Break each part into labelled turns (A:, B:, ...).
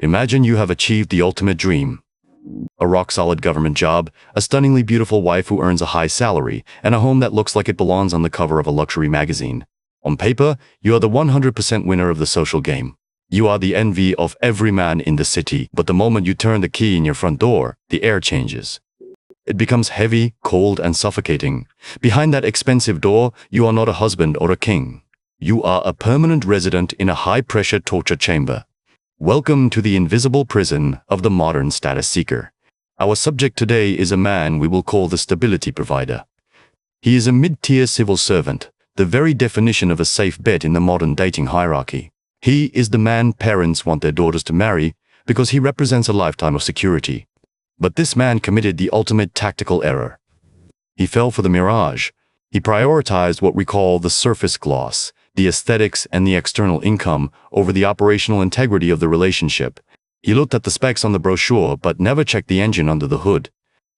A: Imagine you have achieved the ultimate dream. A rock-solid government job, a stunningly beautiful wife who earns a high salary, and a home that looks like it belongs on the cover of a luxury magazine. On paper, you are the 100% winner of the social game. You are the envy of every man in the city, but the moment you turn the key in your front door, the air changes. It becomes heavy, cold, and suffocating. Behind that expensive door, you are not a husband or a king. You are a permanent resident in a high-pressure torture chamber. Welcome to the invisible prison of the modern status seeker. Our subject today is a man we will call the stability provider. He is a mid-tier civil servant, the very definition of a safe bet in the modern dating hierarchy. He is the man parents want their daughters to marry because he represents a lifetime of security. But this man committed the ultimate tactical error. He fell for the Mirage. He prioritized what we call the surface gloss, the aesthetics and the external income over the operational integrity of the relationship. He looked at the specs on the brochure but never checked the engine under the hood.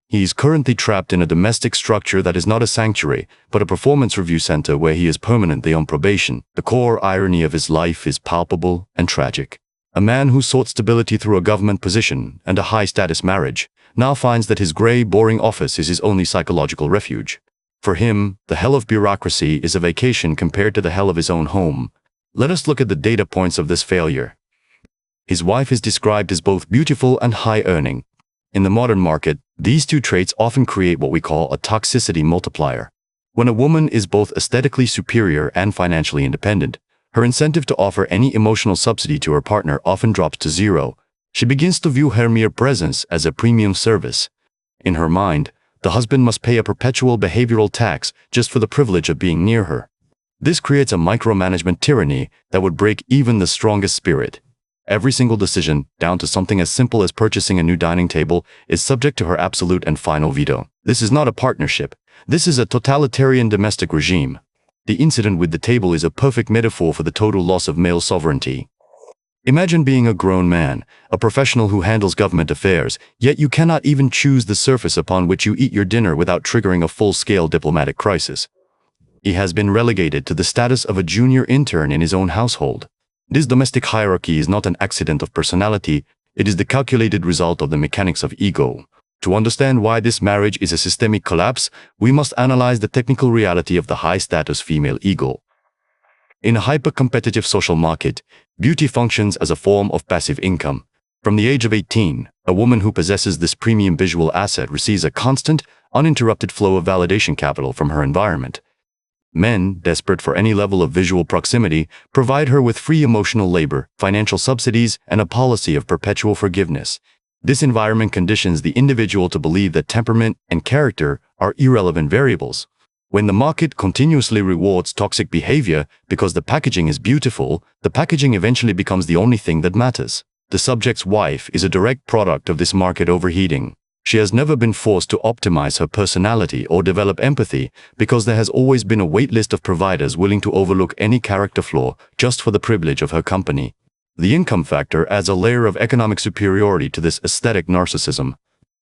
A: He is currently trapped in a domestic structure that is not a sanctuary, but a performance review center where he is permanently on probation. The core irony of his life is palpable and tragic. A man who sought stability through a government position and a high-status marriage now finds that his gray, boring office is his only psychological refuge. For him, the hell of bureaucracy is a vacation compared to the hell of his own home. Let us look at the data points of this failure. His wife is described as both beautiful and high-earning. In the modern market, these two traits often create what we call a toxicity multiplier. When a woman is both aesthetically superior and financially independent, her incentive to offer any emotional subsidy to her partner often drops to zero. She begins to view her mere presence as a premium service. In her mind, the husband must pay a perpetual behavioral tax just for the privilege of being near her. This creates a micromanagement tyranny that would break even the strongest spirit. Every single decision, down to something as simple as purchasing a new dining table, is subject to her absolute and final veto. This is not a partnership. This is a totalitarian domestic regime. The incident with the table is a perfect metaphor for the total loss of male sovereignty. Imagine being a grown man, a professional who handles government affairs, yet you cannot even choose the surface upon which you eat your dinner without triggering a full-scale diplomatic crisis. He has been relegated to the status of a junior intern in his own household. This domestic hierarchy is not an accident of personality, it is the calculated result of the mechanics of ego. To understand why this marriage is a systemic collapse, we must analyze the technical reality of the high-status female ego. In a hyper-competitive social market, beauty functions as a form of passive income. From the age of 18, a woman who possesses this premium visual asset receives a constant, uninterrupted flow of validation capital from her environment. Men, desperate for any level of visual proximity, provide her with free emotional labor, financial subsidies, and a policy of perpetual forgiveness. This environment conditions the individual to believe that temperament and character are irrelevant variables. When the market continuously rewards toxic behavior because the packaging is beautiful, the packaging eventually becomes the only thing that matters. The subject's wife is a direct product of this market overheating. She has never been forced to optimize her personality or develop empathy because there has always been a wait list of providers willing to overlook any character flaw just for the privilege of her company. The income factor adds a layer of economic superiority to this aesthetic narcissism.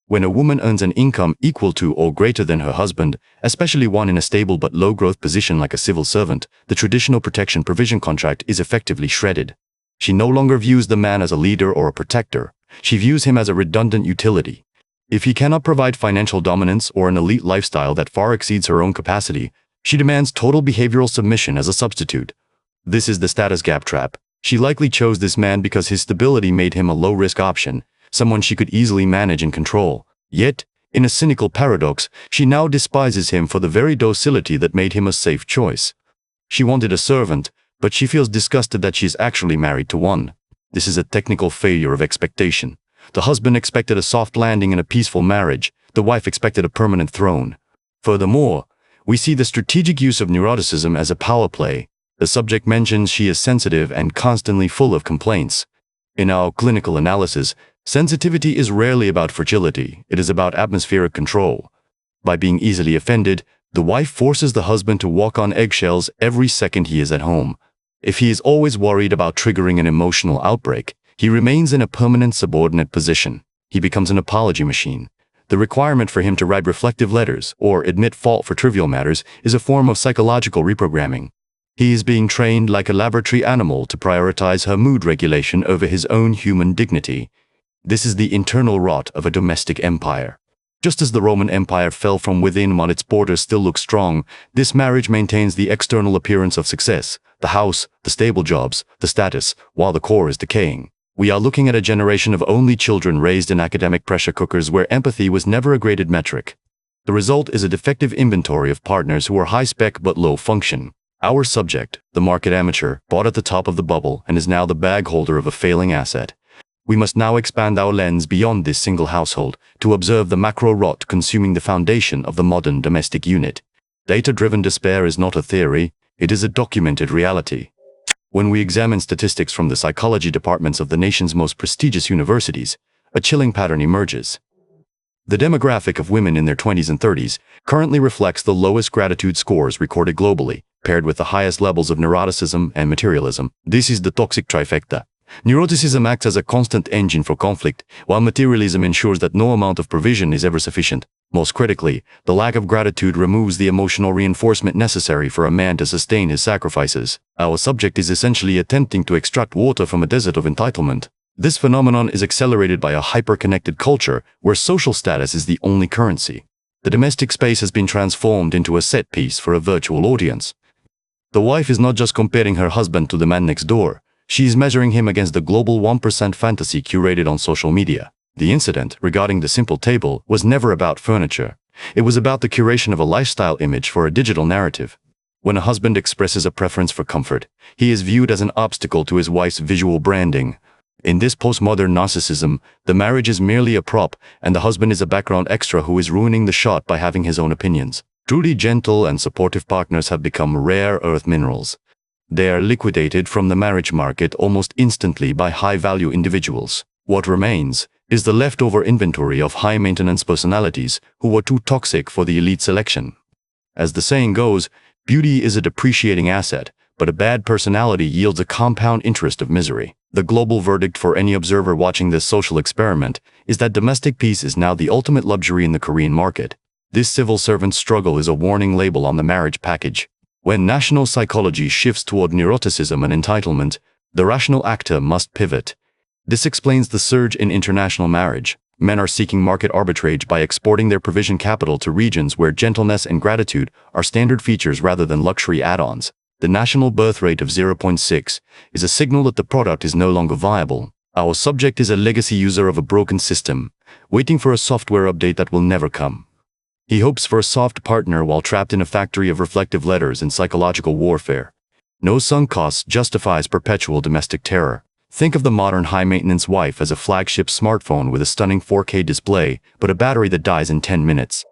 A: When a woman earns an income equal to or greater than her husband, especially one in a stable but low-growth position like a civil servant, the traditional protection provision contract is effectively shredded. She no longer views the man as a leader or a protector. She views him as a redundant utility. If he cannot provide financial dominance or an elite lifestyle that far exceeds her own capacity, she demands total behavioral submission as a substitute. This is the status gap trap. She likely chose this man because his stability made him a low-risk option, someone she could easily manage and control. Yet, in a cynical paradox, she now despises him for the very docility that made him a safe choice. She wanted a servant, but she feels disgusted that she is actually married to one. This is a technical failure of expectation. The husband expected a soft landing and a peaceful marriage. The wife expected a permanent throne. Furthermore, we see the strategic use of neuroticism as a power play. The subject mentions she is sensitive and constantly full of complaints. In our clinical analysis, sensitivity is rarely about fragility. It is about atmospheric control. By being easily offended, the wife forces the husband to walk on eggshells every second he is at home. If he is always worried about triggering an emotional outbreak, he remains in a permanent subordinate position. He becomes an apology machine. The requirement for him to write reflective letters or admit fault for trivial matters is a form of psychological reprogramming. He is being trained like a laboratory animal to prioritize her mood regulation over his own human dignity. This is the internal rot of a domestic empire. Just as the Roman Empire fell from within while its borders still look strong, this marriage maintains the external appearance of success, the house, the stable jobs, the status, while the core is decaying. We are looking at a generation of only children raised in academic pressure cookers where empathy was never a graded metric. The result is a defective inventory of partners who are high-spec but low function. Our subject, the market amateur, bought at the top of the bubble and is now the bag holder of a failing asset. We must now expand our lens beyond this single household to observe the macro rot consuming the foundation of the modern domestic unit. Data-driven despair is not a theory, it is a documented reality. When we examine statistics from the psychology departments of the nation's most prestigious universities, a chilling pattern emerges. The demographic of women in their 20s and 30s currently reflects the lowest gratitude scores recorded globally, paired with the highest levels of neuroticism and materialism. This is the toxic trifecta. Neuroticism acts as a constant engine for conflict, while materialism ensures that no amount of provision is ever sufficient. Most critically, the lack of gratitude removes the emotional reinforcement necessary for a man to sustain his sacrifices. Our subject is essentially attempting to extract water from a desert of entitlement. This phenomenon is accelerated by a hyper-connected culture where social status is the only currency. The domestic space has been transformed into a set piece for a virtual audience. The wife is not just comparing her husband to the man next door. She is measuring him against the global 1% fantasy curated on social media. The incident regarding the simple table was never about furniture. It was about the curation of a lifestyle image for a digital narrative. When a husband expresses a preference for comfort, he is viewed as an obstacle to his wife's visual branding. In this postmodern narcissism, the marriage is merely a prop, and the husband is a background extra who is ruining the shot by having his own opinions. Truly gentle and supportive partners have become rare earth minerals. They are liquidated from the marriage market almost instantly by high-value individuals. What remains is the leftover inventory of high-maintenance personalities who were too toxic for the elite selection. As the saying goes, beauty is a depreciating asset, but a bad personality yields a compound interest of misery. The global verdict for any observer watching this social experiment is that domestic peace is now the ultimate luxury in the Korean market. This civil servant struggle is a warning label on the marriage package. When national psychology shifts toward neuroticism and entitlement, the rational actor must pivot. This explains the surge in international marriage. Men are seeking market arbitrage by exporting their provision capital to regions where gentleness and gratitude are standard features rather than luxury add-ons. The national birth rate of 0.6 is a signal that the product is no longer viable. Our subject is a legacy user of a broken system, waiting for a software update that will never come. He hopes for a soft partner while trapped in a factory of reflective letters and psychological warfare. No sunk cost justifies perpetual domestic terror. Think of the modern high-maintenance wife as a flagship smartphone with a stunning 4K display, but a battery that dies in 10 minutes.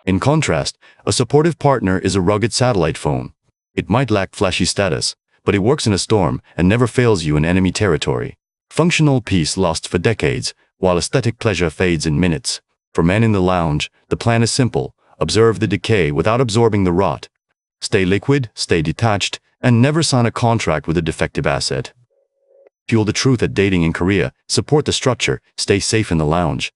A: In contrast, a supportive partner is a rugged satellite phone. It might lack flashy status, but it works in a storm and never fails you in enemy territory. Functional peace lasts for decades, while aesthetic pleasure fades in minutes. For men in the lounge, the plan is simple: observe the decay without absorbing the rot. Stay liquid, stay detached, and never sign a contract with a defective asset. Fuel the truth at dating in Korea, support the structure, stay safe in the lounge.